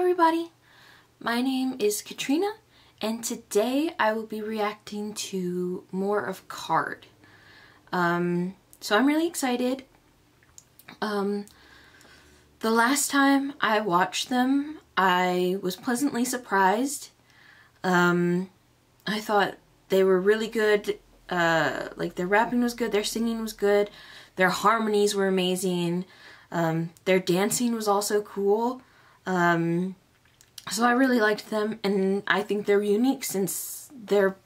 everybody, my name is Katrina and today I will be reacting to more of K.A.R.D. So I'm really excited. The last time I watched them I was pleasantly surprised. I thought they were really good, like their rapping was good, their singing was good, their harmonies were amazing, their dancing was also cool. So I really liked them, and I think they're unique since they're,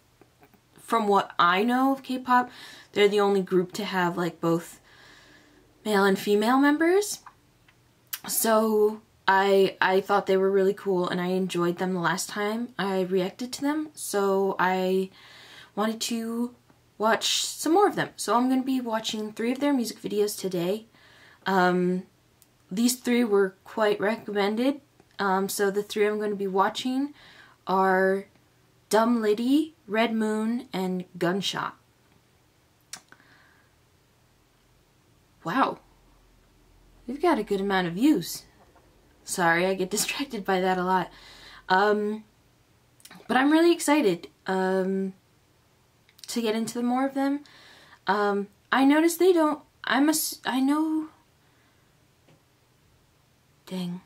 from what I know of K-pop, they're the only group to have like both male and female members. So I thought they were really cool and I enjoyed them the last time I reacted to them, so I wanted to watch some more of them. So I'm going to be watching 3 of their music videos today. These 3 were quite recommended. So the 3 I'm going to be watching are Litty, Red Moon, and Gunshot. Wow. We've got a good amount of views. Sorry, I get distracted by that a lot. But I'm really excited to get into more of them. I noticed they don't, I know, dang,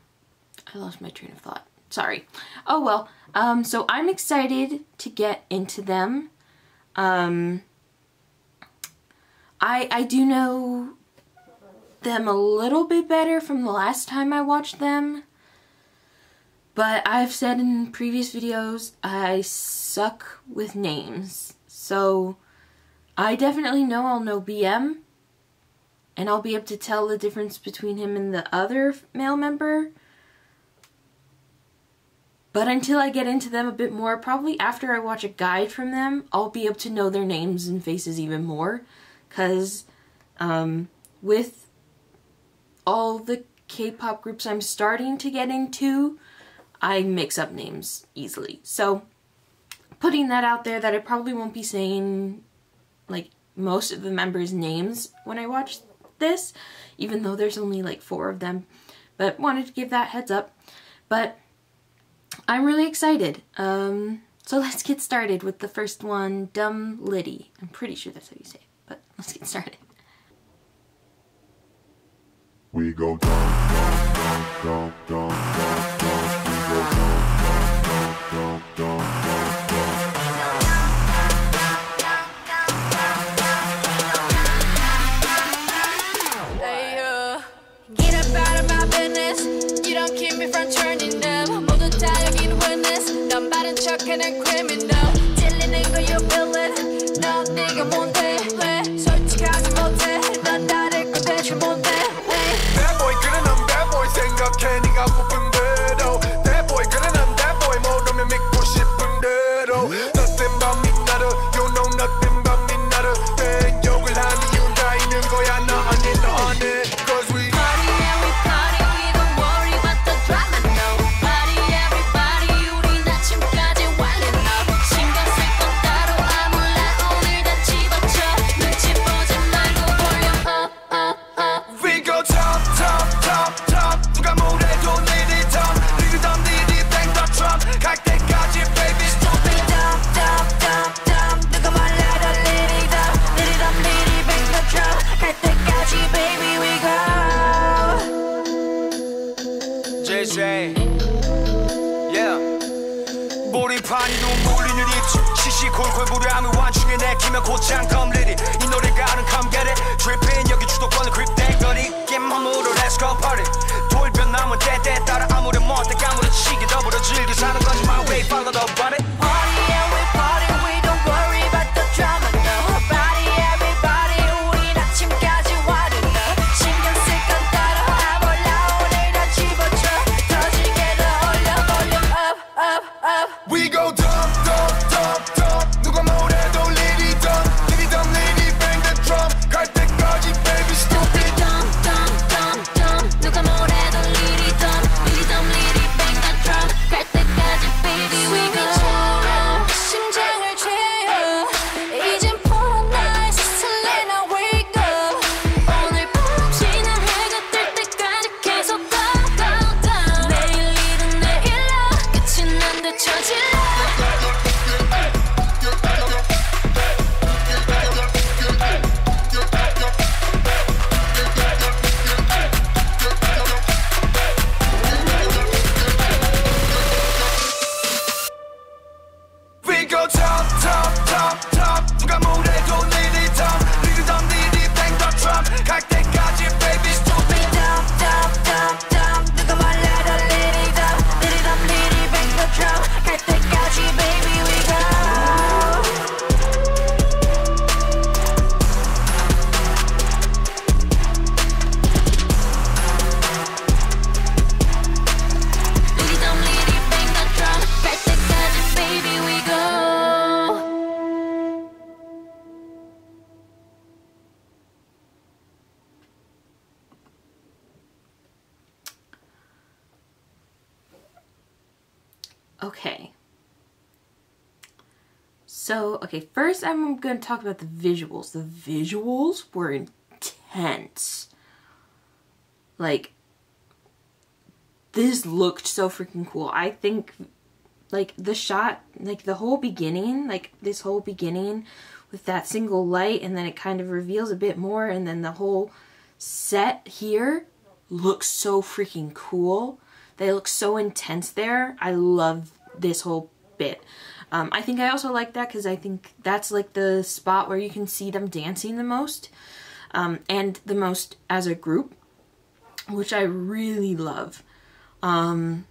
I lost my train of thought. Sorry. Oh well, so I'm excited to get into them. I do know them a little bit better from the last time I watched them, but I've said in previous videos I suck with names, so I definitely know I'll know BM and I'll be able to tell the difference between him and the other male member, but until I get into them a bit more, probably after I watch a guide from them, I'll be able to know their names and faces even more, because with all the K-pop groups I'm starting to get into, I mix up names easily. So putting that out there, that I probably won't be saying like most of the members' names when I watch this, even though there's only like 4 of them, but wanted to give that heads up. But I'm really excited. So let's get started with the first one, Litty. I'm pretty sure that's how you say it, but let's get started. We go down, down, down, down, down, down. We go down, down, down, down, down. Hey, get up out of my business. You don't keep me from turning up. 모두 다 여긴 witness. 넌 바른 척하는 criminal. 찔리는 거 you feel it. 너 네가 뭔데? 왜 솔직하지 못해? 넌 나를 꼰대지 못해. That boy 그래 난 bad boy 생각해 네가 고픈 대로 That boy 그래 난 that boy 모르면 믿고 싶은 대로 Nothing but me 나를 You know nothing but me 나를 내 욕을 하는 이유 다 있는 거야 나 아니 너 안해 Cause we Party and we party we don't worry about the drama no Party everybody 우린 아침까지 완전 up 신경 쓸 건 따로 아무나 오늘 다 집어쳐 눈치 보지 말고 볼륨 up up up We go top top top top 누가 뭐래도 Litty top Litty top Litty bang the drum 갈 때까지 baby stop it dump dump dump dump 누가 말해도 Litty dump Litty dump Litty bang the drum 갈 때까지 baby we go JJ Yeah 몰입하니도 몰리는 입술 시시콜콜 무료함을 완충해 내키면 곧장 come Litty 이 노래가 아는 come get it Dripping 여기 주도권을 grip 땡거리 겜함으로 let's go party 돌변 남은 때때 따라 아무렴 못해 까무러치게 더불어 즐겨 사는 거지 my way follow the body Party and we party we don't worry about the drama no Party everybody 우린 아침까지 와도 no 신경 쓸 건 따로 아몰라 오늘 다 집어쳐 터지게 더 올려 볼륨 up up up We go dump dump dump dump 누가 뭐래도 Litty dump Litty dump Litty bang the drum 갈 때까지 baby stop it dump dump dump dump 누가 묻혀질래 We go top, top, top, top. 누가 뭐래도 Litty top. Litty top, Litty bang the drum. 갈 때까지 baby stupid. Dump, dump, dump, dump 누가 말해도 Litty dump Litty dump, Litty bang the drum 갈 때까지 baby we go Litty dump, Litty bang the drum 갈 때까지 baby we go Okay. So, okay, first I'm going to talk about the visuals. The visuals were intense. Like, this looked so freaking cool. I think, like, the shot, like, the whole beginning, like, this whole beginning with that single light, and then it kind of reveals a bit more, and then the whole set here looks so freaking cool. They look so intense there. I love this whole bit. I think I also like that because I think that's like the spot where you can see them dancing the most. And the most as a group, which I really love. BM's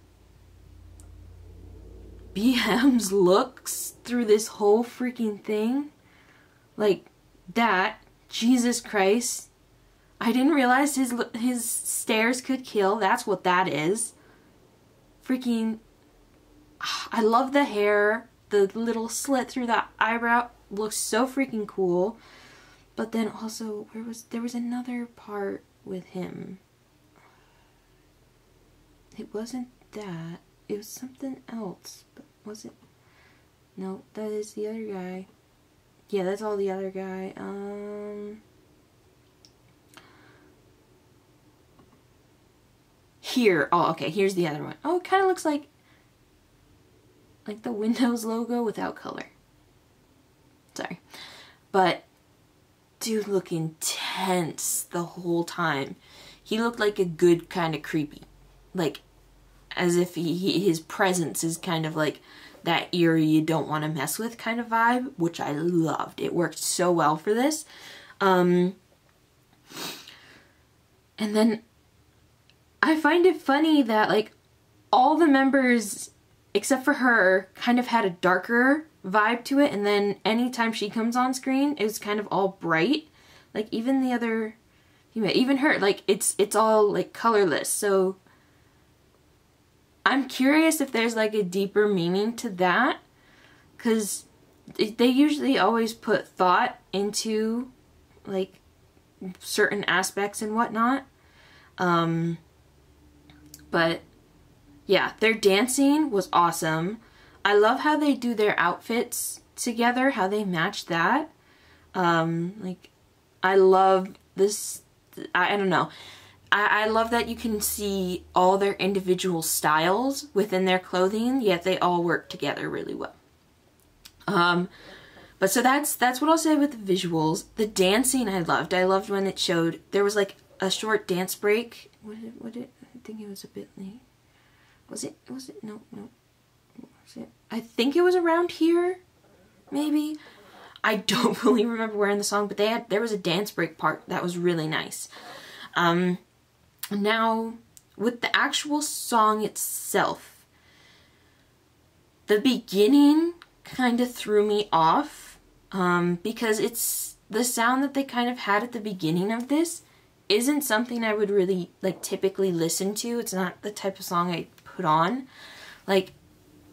looks through this whole freaking thing. Like that. Jesus Christ. I didn't realize his stairs could kill. That's what that is. Freaking, I love the hair, the little slit through the eyebrow looks so freaking cool. But then also, there was another part with him. It wasn't that, it was something else, but was it? No, that is the other guy. Yeah, that's all the other guy. Here, oh, okay, here's the other one. Oh, it kind of looks like the Windows logo without color. Sorry. But, dude looked intense the whole time. He looked like a good kind of creepy. Like, as if his presence is kind of like that eerie, you don't want to mess with kind of vibe, which I loved. It worked so well for this. And then I find it funny that, like, all the members, except for her, kind of had a darker vibe to it, and then anytime she comes on screen, it was kind of all bright. Like, even the other, even her, like, it's all, like, colorless, so I'm curious if there's, like, a deeper meaning to that, because they usually always put thought into, like, certain aspects and whatnot. But yeah, their dancing was awesome. I love how they do their outfits together, how they match that. Like, I love this, I don't know. I love that you can see all their individual styles within their clothing, yet they all work together really well. But so that's what I'll say with the visuals. The dancing I loved. I loved when it showed, there was like a short dance break. What did I think it was a bit late. Was it, no. Was it? I think it was around here, maybe. I don't really remember where in the song, but there was a dance break part that was really nice. Now, with the actual song itself, the beginning kind of threw me off, because it's the sound that they kind of had at the beginning of this isn't something I would really, like, typically listen to. It's not the type of song I put on. Like,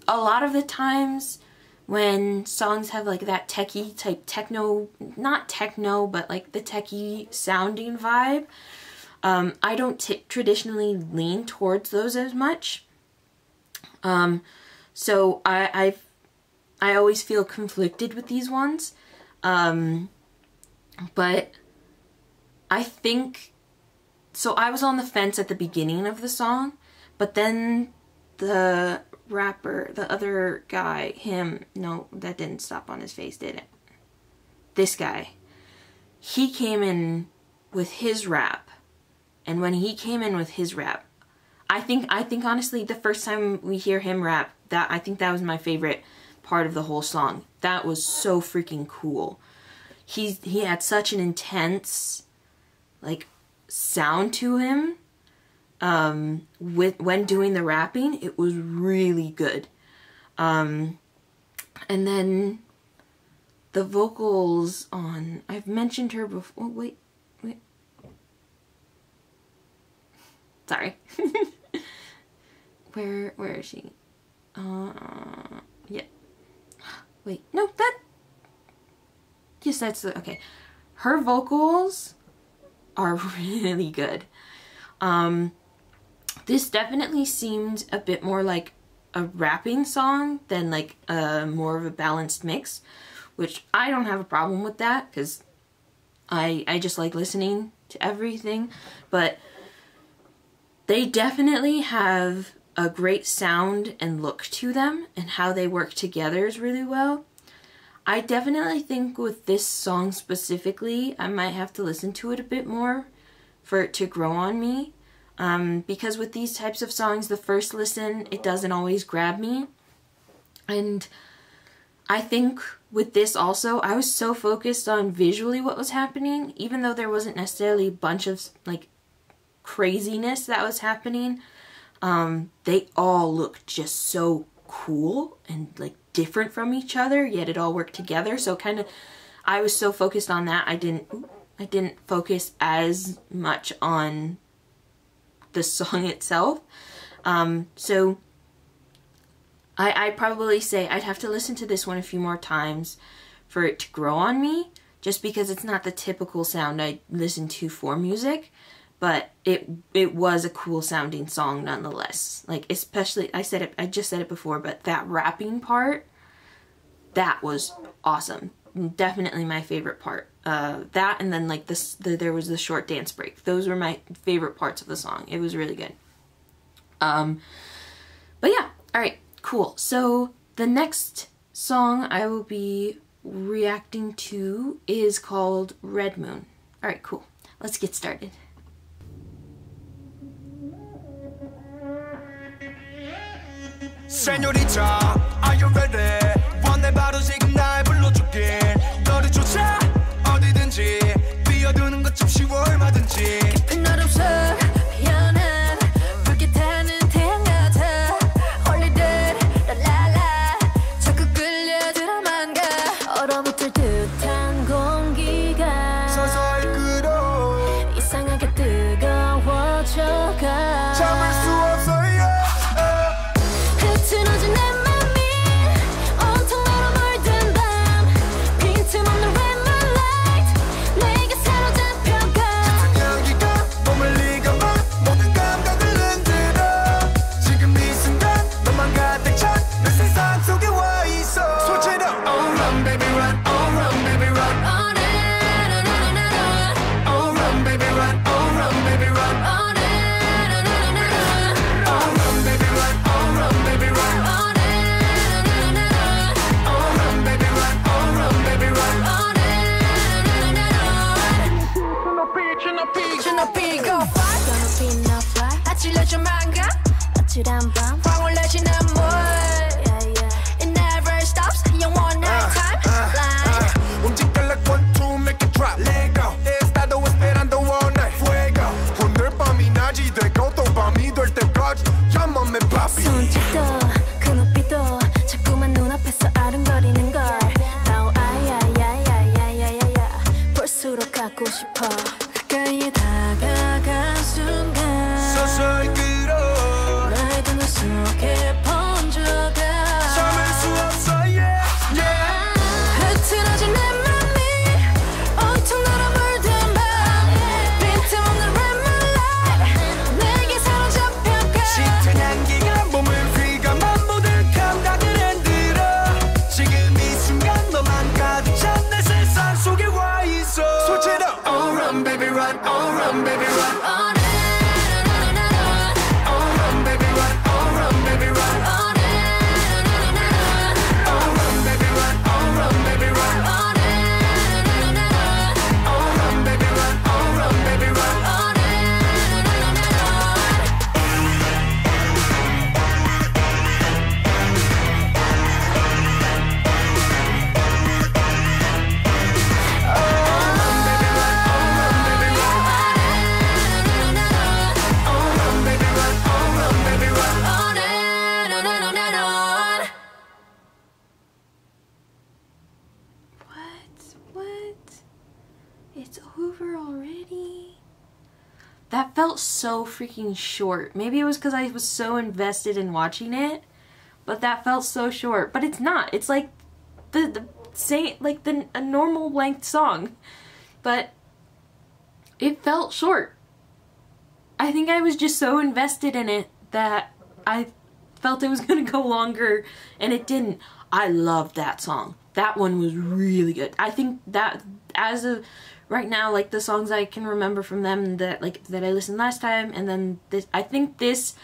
a lot of the times when songs have, like, that techie type techno, not techno, but, like, the techie sounding vibe, I don't traditionally lean towards those as much. So I always feel conflicted with these ones. But I think, so I was on the fence at the beginning of the song, but then the rapper, the other guy, him, no, that didn't stop on his face, did it? This guy. He came in with his rap. And when he came in with his rap, I think honestly the first time we hear him rap, I think that was my favorite part of the whole song. That was so freaking cool. He had such an intense like sound to him. When doing the rapping, it was really good. And then the vocals on, I've mentioned her before. Oh, wait. Sorry. Where is she? Yeah. Wait, no, yes, that's the, okay. Her vocals are really good. This definitely seemed a bit more like a rapping song than like more of a balanced mix, which I don't have a problem with that because I just like listening to everything, but they definitely have a great sound and look to them, and how they work together is really well. I definitely think with this song specifically, I might have to listen to it a bit more for it to grow on me. Because with these types of songs, the first listen, it doesn't always grab me. And I think with this also, I was so focused on visually what was happening, even though there wasn't necessarily a bunch of like craziness that was happening. They all looked just so cool and like different from each other, yet it all worked together. So kind of, I was so focused on that, I didn't focus as much on the song itself. So I'd probably say I'd have to listen to this one a few more times for it to grow on me, just because it's not the typical sound I listen to for music, but it was a cool sounding song nonetheless. Like, especially, I just said it before, but that rapping part, that was awesome. Definitely my favorite part. That, and then like there was the short dance break. Those were my favorite parts of the song. It was really good. But yeah, alright, cool. So the next song I will be reacting to is called Red Moon. Alright, cool. Let's get started. Señorita, are you ready? 원해 바로 지금 날 불러줄게. 너를 쫓아 어디든지 뛰어드는 것 좀 쉬워 얼마든지. 깊은 어둠 속 피어난 붉게 타는 태양 같아. 홀리듯 랄랄라 자꾸 끌려들어만 가. 얼어붙을 듯한 공기가 서서히 끓어 이상하게 뜨거워져가. 참을 수 없어. 흐트러진 내 맘이 온통 너로 물든 밤. 빈틈없는 red moonlight 내게 사로잡혀가. 짙은 향기가 몸을 익어봐. 모든 감각을 흔들어. 지금 이 순간 너만 가득 찬 내 세상 속에 와 있어. 소리로 Oh run baby run, oh run baby run. Oh na na na na na na. Oh run baby run, oh run baby run. Oh na na na na na na. Oh run baby run, oh run baby run. Oh na na na na na. Oh run baby run, oh run baby run. Oh na na na na na. 주높이 go fly. 더 높이 날아 아찔러져 망가. 아찔한 밤 방울 내지는 물. It never stops. 영원한 timeline. 움직여 like 1, 2 make it drop. Let go. Estado esperando all night. Fuego. 오늘 밤이 낮이 되고 또 밤이 될 때까지 야만매 papi. 손짓도 그 눈빛도 자꾸만 눈앞에서 아른거리는 걸. Oh 아야야야야야야야 볼수록 갖고 싶어. 가까이 다가간 순간 서서히 끌어 나의 두 눈 속에 번져가. 참을 수 없어 yeah yeah. 흐트러진 내 맘이 온통 너로 물든 밤. 빈틈없는 red moonlight 내게 사로잡혀가. 짙은 향기가 몸을 휘감아. that felt so freaking short. Maybe it was because I was so invested in watching it, but that felt so short. But it's not. It's like a normal length song, but it felt short. I think I was just so invested in it that I felt it was gonna go longer, and it didn't. I loved that song. That one was really good. I think that as of right now, like the songs I can remember from them that I listened last time, and then this, I think this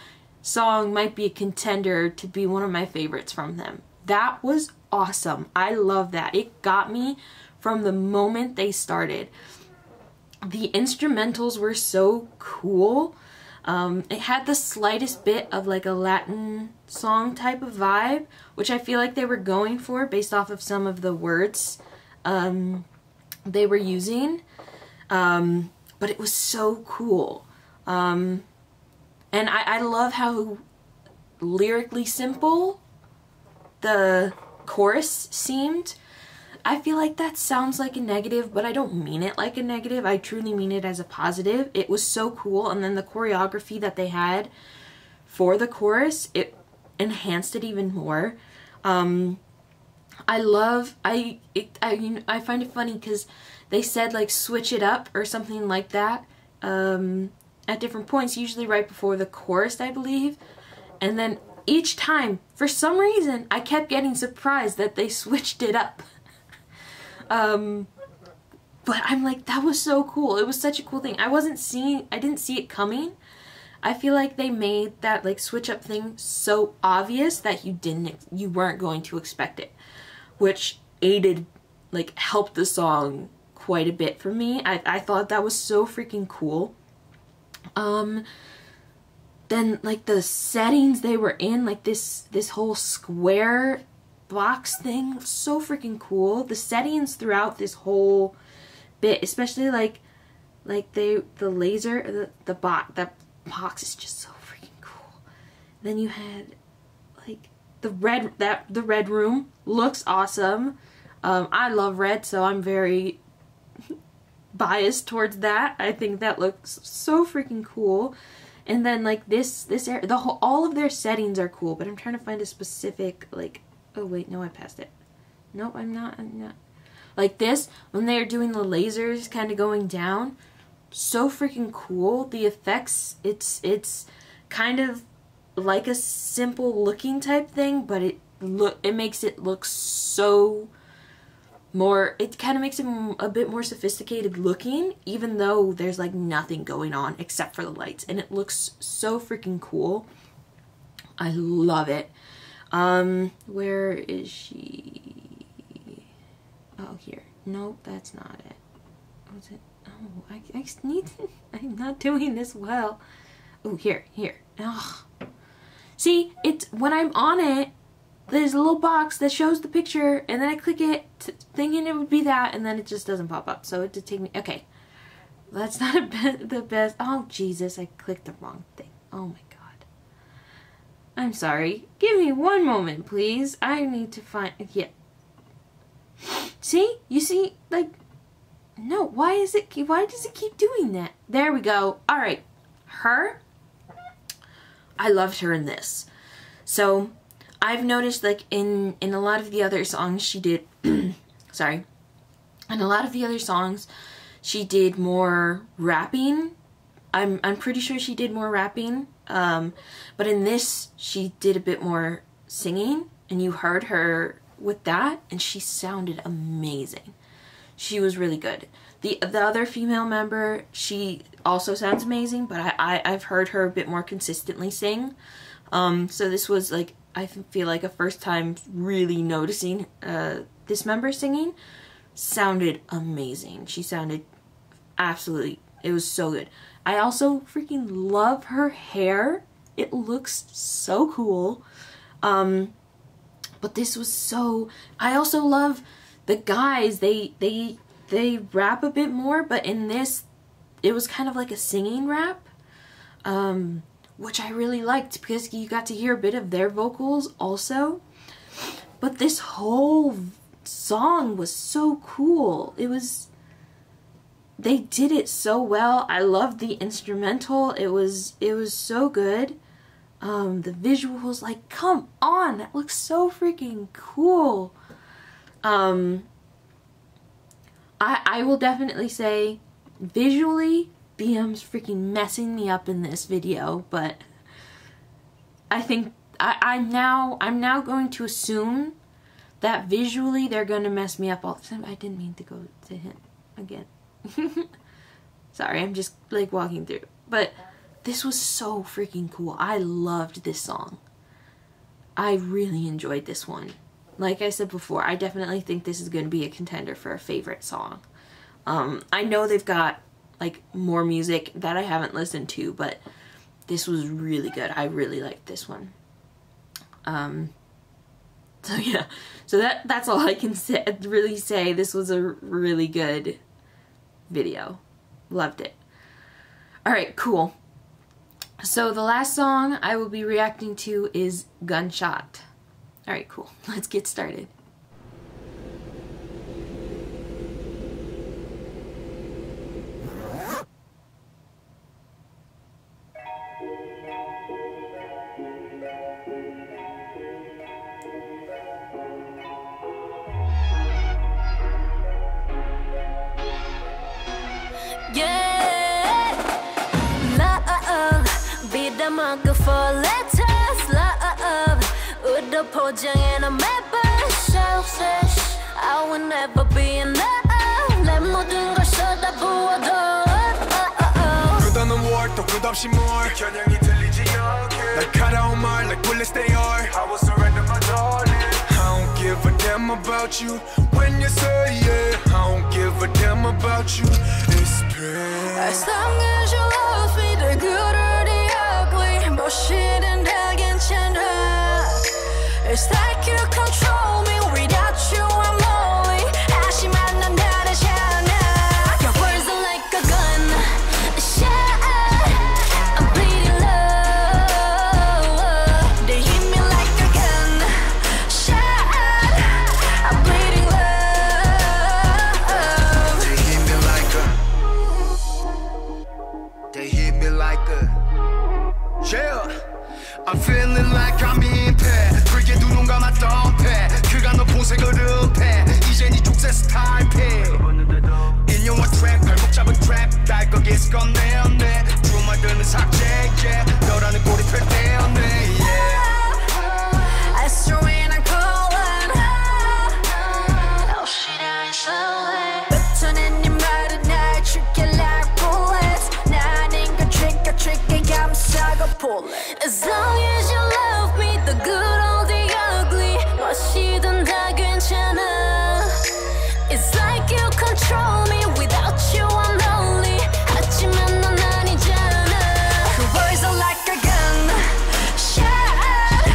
song might be a contender to be one of my favorites from them. That was awesome. I love that. It got me from the moment they started. The instrumentals were so cool. It had the slightest bit of like a Latin song type of vibe, which I feel like they were going for based off of some of the words they were using. But it was so cool. And I love how lyrically simple the chorus seemed. I feel like that sounds like a negative, but I don't mean it like a negative. I truly mean it as a positive. It was so cool, and then the choreography that they had for the chorus, it enhanced it even more. I find it funny because they said like switch it up or something like that at different points, usually right before the chorus, I believe. And then each time, for some reason, I kept getting surprised that they switched it up. But I'm like, that was so cool. It was such a cool thing. I didn't see it coming. I feel like they made that like switch up thing so obvious that you weren't going to expect it, which helped the song quite a bit for me. I thought that was so freaking cool. Then like the settings they were in, like this whole square box thing, so freaking cool. The settings throughout this whole bit, especially the laser, that box is just so freaking cool. Then you had like the red room looks awesome. I love red, so I'm very biased towards that. I think that looks so freaking cool. And then like this area, all of their settings are cool, but I'm trying to find a specific like. Oh wait, no, I passed it. Nope, I'm not. Like this, when they're doing the lasers kind of going down, so freaking cool. The effects, it's kind of like a simple looking type thing, but it makes it look so more, it kind of makes it a bit more sophisticated looking, even though there's like nothing going on except for the lights, and it looks so freaking cool. I love it. Where is she? Oh, here. Nope, that's not it. Was it? Oh, I need to, I'm not doing this well. Oh, here. Ugh. See, it's when I'm on it, there's a little box that shows the picture, and then I click it, thinking it would be that, and then it just doesn't pop up. So it did take me. Okay, that's not the best. Oh Jesus, I clicked the wrong thing. Oh my God. I'm sorry. Give me one moment, please. I need to find. Yeah. See? You see? Like, no. Why does it keep doing that? There we go. All right. Her. I loved her in this. So I've noticed, like, in a lot of the other songs she did, sorry, in a lot of the other songs she did more rapping. I'm pretty sure she did more rapping, but in this she did a bit more singing, and you heard her with that, and she sounded amazing. She was really good. The other female member, she also sounds amazing, but I've heard her a bit more consistently sing. So this was like, I feel like a first time really noticing this member singing. Sounded amazing. She sounded absolutely, it was so good. I also freaking love her hair. It looks so cool. But this was so, I also love the guys, they rap a bit more, but in this it was kind of like a singing rap, which I really liked because you got to hear a bit of their vocals also. But this whole song was so cool. It was they did it so well. I loved the instrumental. It was so good. The visuals, like, come on, that looks so freaking cool. I will definitely say visually BM's freaking messing me up in this video, but I think I'm now going to assume that visually they're gonna mess me up all the time. I didn't mean to go to him again. Sorry, I'm just like walking through. But this was so freaking cool. I loved this song. I really enjoyed this one. Like I said before, I definitely think this is gonna be a contender for a favorite song. I know they've got like more music that I haven't listened to, but this was really good. I really liked this one. So yeah, so that's all I can really say. This was a really good video. Loved it. Alright, cool. So the last song I will be reacting to is Gunshot. Alright, cool. Let's get started. For letters, love, with the 포장에 너 매번 selfish. I will never be enough. 내 모든 걸 쏟아부어도 끝없는 월 또 끝없이 more 겨냥이 들리지 않게 날카로운 말 like bullets they are. I will surrender my darling. I don't give a damn about you when you say yeah. I don't give a damn about you. It's pain. As long as you love me, the good or the ugly, 무엇이든 다 괜찮아. It's like you control me. Without you I'm lonely. 하지만 난 다르잖아. Your words are like a gun shot. I'm bleeding love. They hit me like a gun shot. I'm bleeding love. They hit me like a. They hit me like a. Yeah, I'm feeling like I'm in pain. 그게 두 눈 감았던 패. 그가 너 보색을 흡해. 이제 네 족쇄 스타일 패. 인용한 트랩, 발목 잡은 트랩. 달 거기서 꺼내었네. 주말들은 삭제, yeah. 너라는 꼬리표 떼었네, yeah. I swear when I'm calling. Oh shit, I ain't slowly. 뱉어낸 네 말은 날 죽게 like bullets. 나는 그 trick 감싸고 pull it. As long as you love me, the good or the ugly, 무엇이든 다 괜찮아. It's like you control me. Without you I'm lonely. 하지만 넌 아니잖아. Your words are like a gun shot.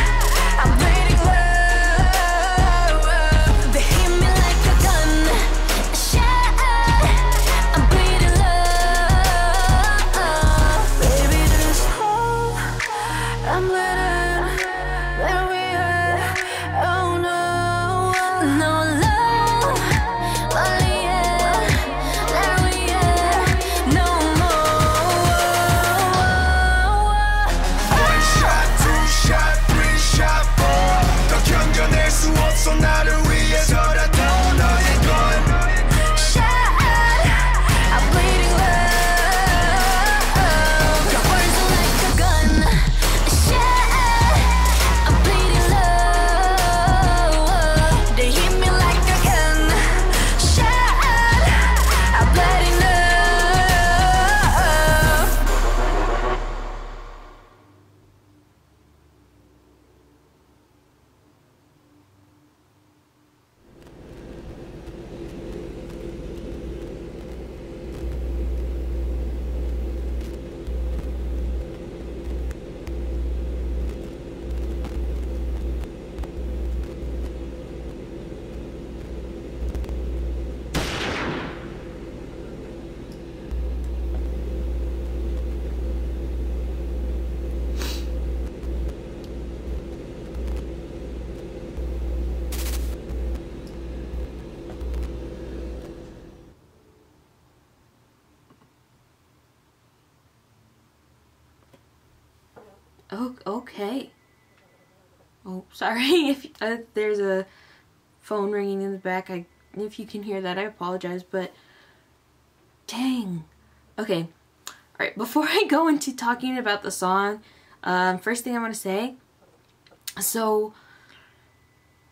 I'm bleeding love. They hit me like a gun shot. I'm bleeding love. Baby, this hole I'm letting where we are. Oh no, no love, only yeah, there we are, no more. One shot, two shot, three shot, four. 더 견뎌낼 수 없어 나를 위해서라도 너의 건. Shot, I'm bleeding love. Your words are like a gun shot. okay. Oh, sorry if there's a phone ringing in the back. If you can hear that, I apologize, but dang. Okay. Alright, before I go into talking about the song, first thing I want to say, so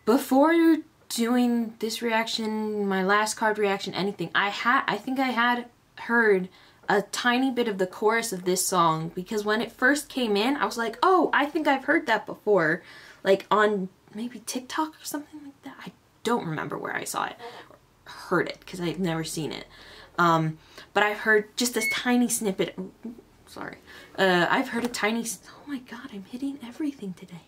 before doing this reaction, my last card reaction, anything, I think I had heard a tiny bit of the chorus of this song, because when it first came in, I was like, oh, I think I've heard that before, like on maybe TikTok or something like that. I don't remember where I saw it or heard it, because I've never seen it. But I've heard just a tiny snippet. Sorry. I've heard a tiny, oh my god, I'm hitting everything today.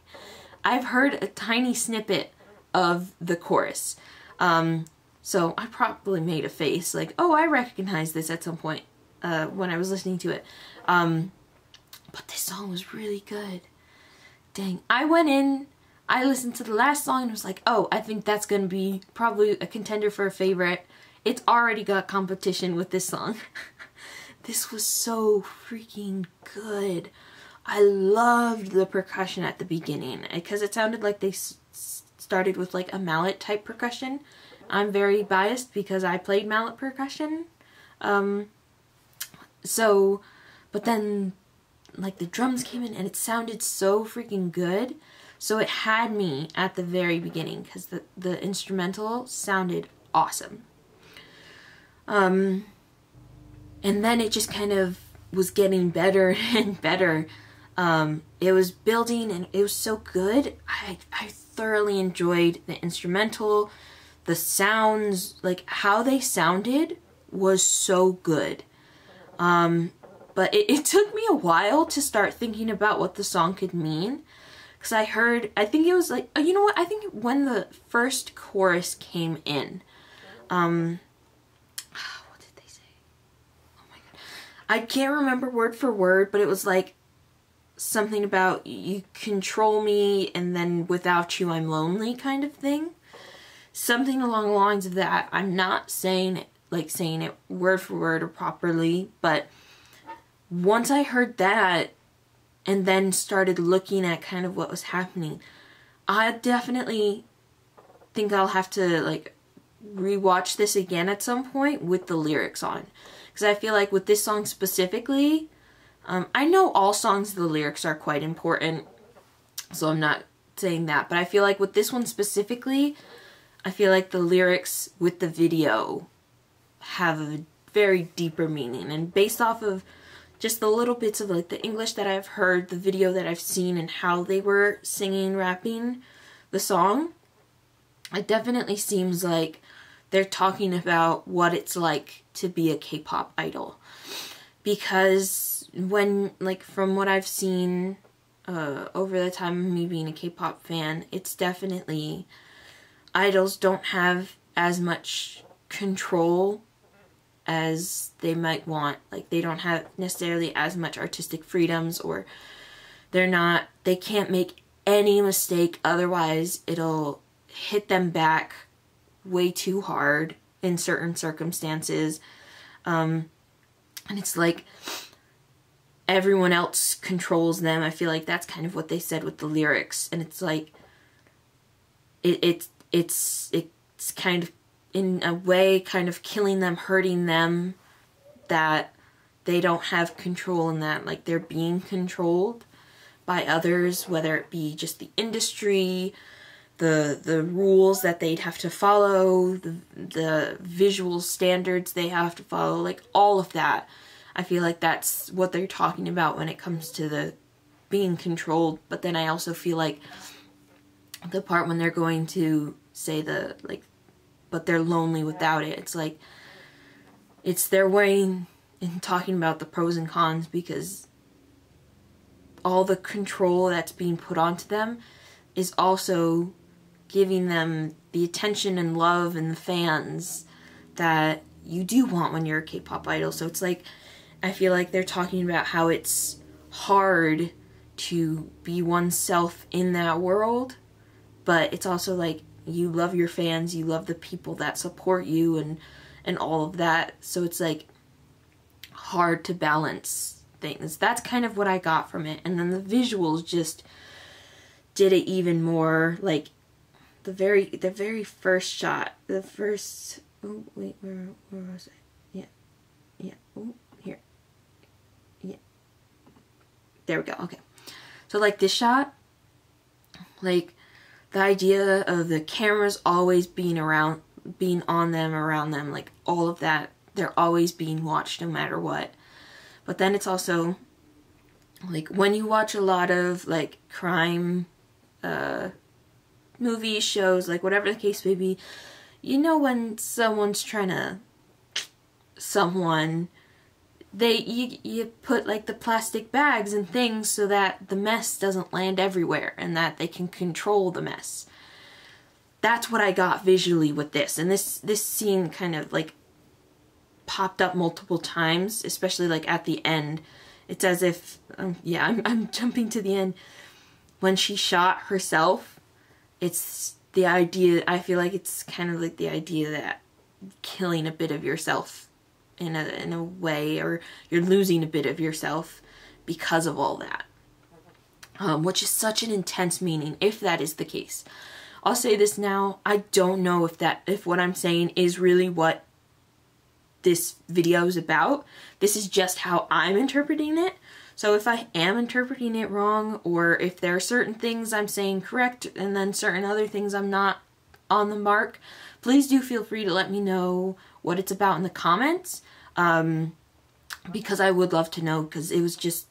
I've heard a tiny snippet of the chorus. So I probably made a face like, oh, I recognize this at some point when I was listening to it. But this song was really good. Dang. I went in, I listened to the last song and was like, oh, I think that's going to be probably a contender for a favorite. It's already got competition with this song. This was so freaking good. I loved the percussion at the beginning because it sounded like they started with like a mallet type percussion. I'm very biased because I played mallet percussion. But then like the drums came in and it sounded so freaking good. So it had me at the very beginning because the instrumental sounded awesome. And then it just kind of was getting better and better. It was building and it was so good. I thoroughly enjoyed the instrumental, the sounds, like how they sounded was so good. But it took me a while to start thinking about what the song could mean. Because I think it was like, you know what, I think when the first chorus came in, what did they say? Oh my god. I can't remember word for word, but it was like something about you control me and then without you I'm lonely kind of thing. Something along the lines of that. I'm not saying it word for word or properly, but once I heard that and then started looking at kind of what was happening, I definitely think I'll have to like rewatch this again at some point with the lyrics on. Because I feel like with this song specifically, I know all songs the lyrics are quite important, so I'm not saying that, but I feel like with this one specifically, I feel like the lyrics with the video have a very deeper meaning, and based off of just the little bits of like the English that I've heard, the video that I've seen, and how they were singing, rapping the song, it definitely seems like they're talking about what it's like to be a K-pop idol. Because when, like, from what I've seen over the time of me being a K-pop fan, it's definitely, idols don't have as much control as they might want. Like, they don't have necessarily as much artistic freedoms, or they can't make any mistake, otherwise it'll hit them back way too hard in certain circumstances. And it's like everyone else controls them. I feel like that's kind of what they said with the lyrics, and it's like it's kind of in a way kind of killing them, hurting them, that they don't have control in that, like they're being controlled by others, whether it be just the industry, the rules that they'd have to follow, the visual standards they have to follow, like all of that. I feel like that's what they're talking about when it comes to the being controlled. But then I also feel like the part when they're going to say but they're lonely without it, it's like, it's their way in talking about the pros and cons, because all the control that's being put onto them is also giving them the attention and love and the fans that you do want when you're a K-pop idol. So it's like, I feel like they're talking about how it's hard to be oneself in that world, but it's also like, you love your fans, you love the people that support you and all of that. So it's like hard to balance things. That's kind of what I got from it. And then the visuals just did it even more. Like the very first shot, the first, oh wait, where was it? Yeah, oh, here, yeah, there we go. Okay, so like this shot, like the idea of the cameras always being around, being on them, around them, like all of that, they're always being watched no matter what. But then it's also like when you watch a lot of like crime movies, shows, like whatever the case may be, you know, when someone's trying to you put like the plastic bags and things so that the mess doesn't land everywhere and that they can control the mess. That's what I got visually with this. And this scene kind of like popped up multiple times, especially like at the end. It's as if, yeah, I'm jumping to the end. When she shot herself, it's the idea, I feel like it's kind of like the idea that killing a bit of yourself in a way, or you're losing a bit of yourself because of all that. Which is such an intense meaning, if that is the case. I'll say this now, I don't know if what I'm saying is really what this video is about. This is just how I'm interpreting it. So if I am interpreting it wrong, or if there are certain things I'm saying correct and then certain other things I'm not on the mark, please do feel free to let me know what it's about in the comments, because I would love to know, because it was just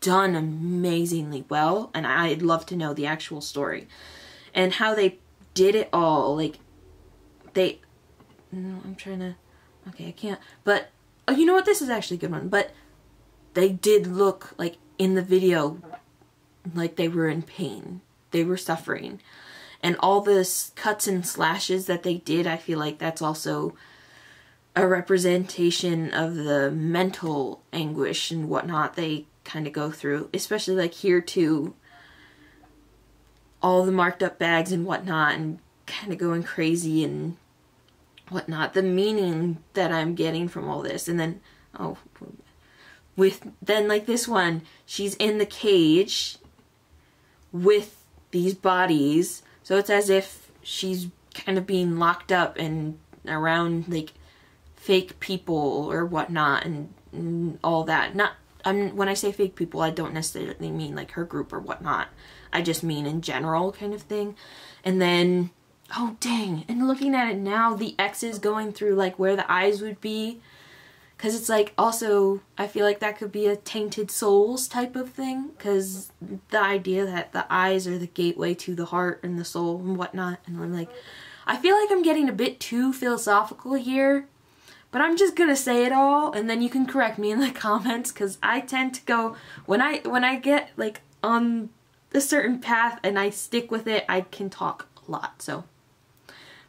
done amazingly well, and I'd love to know the actual story and how they did it all. Like I'm trying to, okay, I can't, but oh, you know what, this is actually a good one. But they did look like in the video like they were in pain, they were suffering, and all this cuts and slashes that they did, I feel like that's also a representation of the mental anguish and whatnot they kind of go through, especially like here too, all the marked up bags and whatnot, and kind of going crazy and whatnot, the meaning that I'm getting from all this. And then, oh, then like this one, she's in the cage with these bodies, so it's as if she's kind of being locked up and around like fake people or whatnot, and all that. When I say fake people, I don't necessarily mean like her group or whatnot. I just mean in general kind of thing. And then, oh dang, and looking at it now, the X's going through like where the eyes would be, because it's like also, I feel like that could be a tainted souls type of thing, because the idea that the eyes are the gateway to the heart and the soul and whatnot. And I'm like, I feel like I'm getting a bit too philosophical here, but I'm just gonna say it all, and then you can correct me in the comments, because I tend to go, when I get like on a certain path and I stick with it, I can talk a lot. So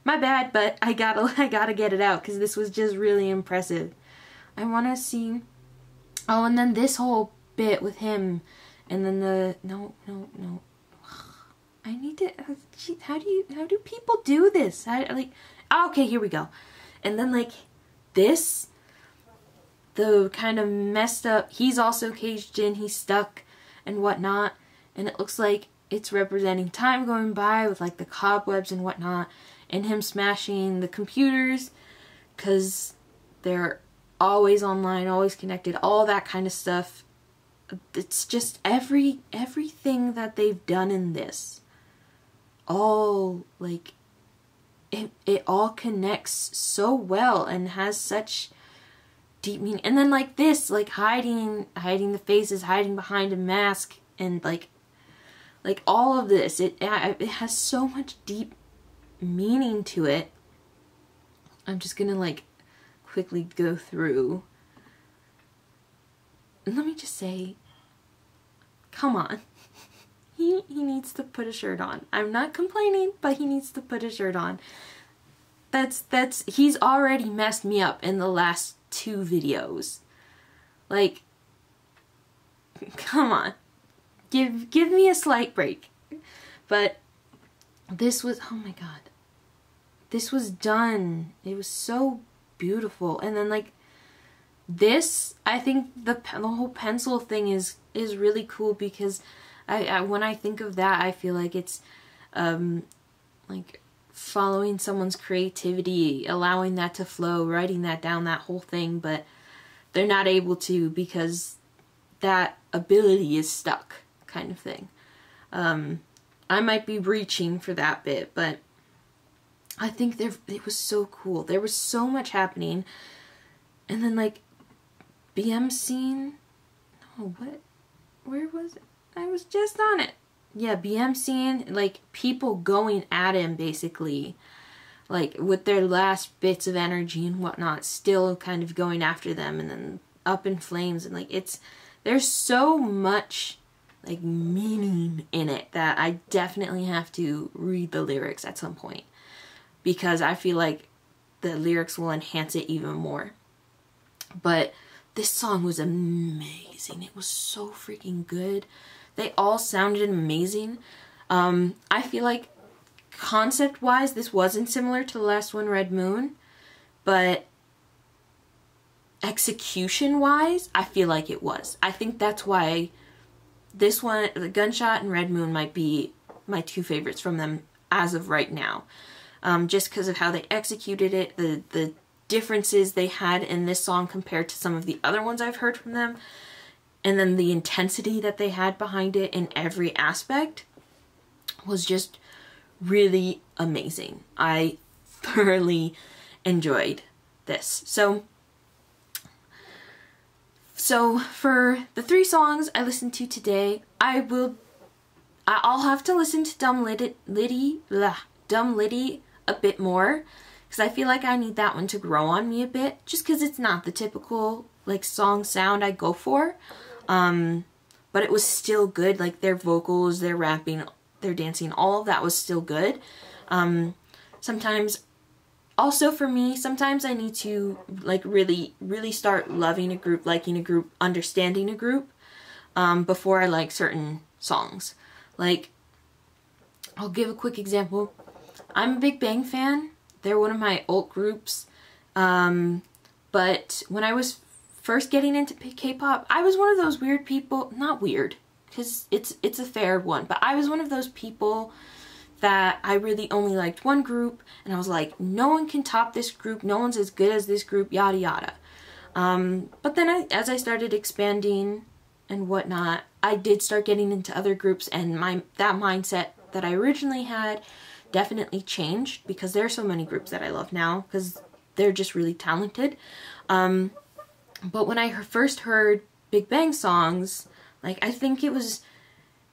my bad, but I gotta get it out, because this was just really impressive. I want to see, oh, and then this whole bit with him, and then the, no, I need to, how do people do this? Like, oh, okay, here we go. And then like this, the kind of messed up, he's also caged in, he's stuck and whatnot, and it looks like it's representing time going by with like the cobwebs and whatnot, and him smashing the computers because they're always online, always connected, all that kind of stuff. It's just everything that they've done in this, all like it all connects so well and has such deep meaning. And then like this, like hiding the faces, hiding behind a mask, and like all of this, it has so much deep meaning to it. I'm just gonna like quickly go through, and let me just say, come on, he needs to put a shirt on. I'm not complaining, but he needs to put a shirt on. He's already messed me up in the last 2 videos. Like, come on, give me a slight break. But this was, oh my god, this was done, it was so beautiful. And then like this, I think the whole pencil thing is really cool, because When I think of that, I feel like it's like following someone's creativity, allowing that to flow, writing that down, that whole thing, but they're not able to because that ability is stuck, kind of thing. I might be reaching for that bit, but I think it was so cool. There was so much happening. And then, like, BM scene. Oh, what? Where was it? I was just on it. Yeah, BM scene, like, people going at him, basically. Like, with their last bits of energy and whatnot, still kind of going after them, and then up in flames. And, like, there's so much, like, meaning in it that I definitely have to read the lyrics at some point, because I feel like the lyrics will enhance it even more. But this song was amazing. It was so freaking good. They all sounded amazing. I feel like concept-wise, this wasn't similar to the last one, Red Moon, but execution-wise, I feel like it was. I think that's why this one, the Gunshot and Red Moon, might be my two favorites from them as of right now. Just because of how they executed it, the differences they had in this song compared to some of the other ones I've heard from them, and then the intensity that they had behind it in every aspect was just really amazing. I thoroughly enjoyed this. So for the 3 songs I listened to today, I'll have to listen to Dumb Litty a bit more, because I feel like I need that one to grow on me a bit, just because it's not the typical, like, song sound I go for. But it was still good. Like, their vocals, their rapping, their dancing, all of that was still good. Sometimes, also for me, sometimes I need to, like, really start loving a group, liking a group, understanding a group, before I like certain songs. Like, I'll give a quick example. I'm a Big Bang fan. They're one of my alt groups. But when I was first getting into K-pop, I was one of those weird people, not weird, because it's a fair one, but I was one of those people that I really only liked one group, and I was like, no one can top this group, no one's as good as this group, yada yada. But then as I started expanding and whatnot, I did start getting into other groups, and that mindset that I originally had definitely changed, because there are so many groups that I love now, because they're just really talented. But when I first heard Big Bang songs, like, I think it was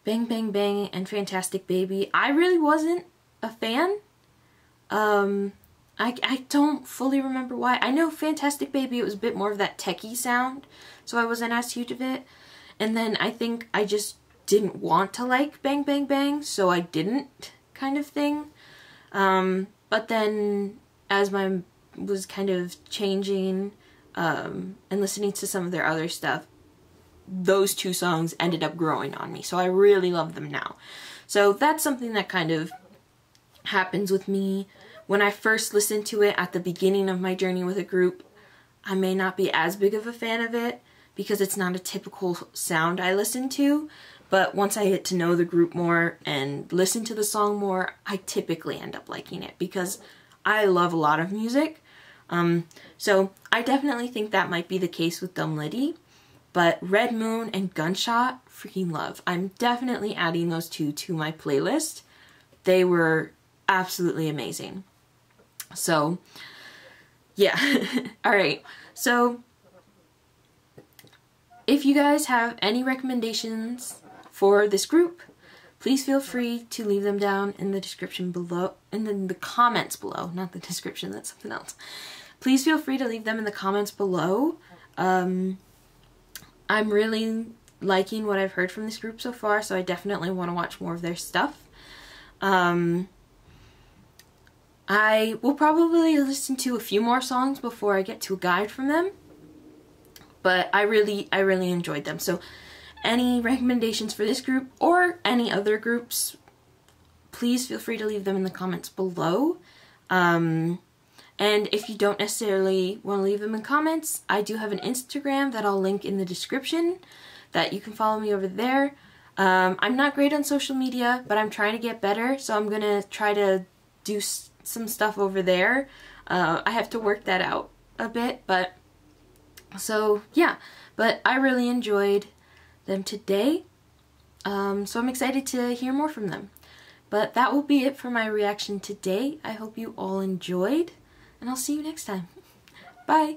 Bang Bang Bang and Fantastic Baby, I really wasn't a fan. I don't fully remember why. I know Fantastic Baby, it was a bit more of that techie sound, so I wasn't as huge of it. And then I think I just didn't want to like Bang Bang Bang, so I didn't, kind of thing. But then as I was kind of changing and listening to some of their other stuff, those 2 songs ended up growing on me, so I really love them now. So that's something that kind of happens with me. When I first listened to it at the beginning of my journey with a group, I may not be as big of a fan of it, because it's not a typical sound I listen to. But once I get to know the group more and listen to the song more, I typically end up liking it, because I love a lot of music. So I definitely think that might be the case with Dumb Litty. But Red Moon and Gunshot, freaking love. I'm definitely adding those 2 to my playlist. They were absolutely amazing. So, yeah. Alright, so if you guys have any recommendations for this group, please feel free to leave them down in the description below, and in the comments below, not the description, that's something else. Please feel free to leave them in the comments below. I'm really liking what I've heard from this group so far, so I definitely want to watch more of their stuff. I will probably listen to a few more songs before I get to a guide from them, but I really enjoyed them. So any recommendations for this group or any other groups, please feel free to leave them in the comments below. And if you don't necessarily want to leave them in comments, I do have an Instagram that I'll link in the description, that you can follow me over there. I'm not great on social media, but I'm trying to get better, so I'm gonna try to do some stuff over there. I have to work that out a bit, but so yeah, but I really enjoyed them today, so I'm excited to hear more from them. But that will be it for my reaction today. I hope you all enjoyed, and I'll see you next time. Bye!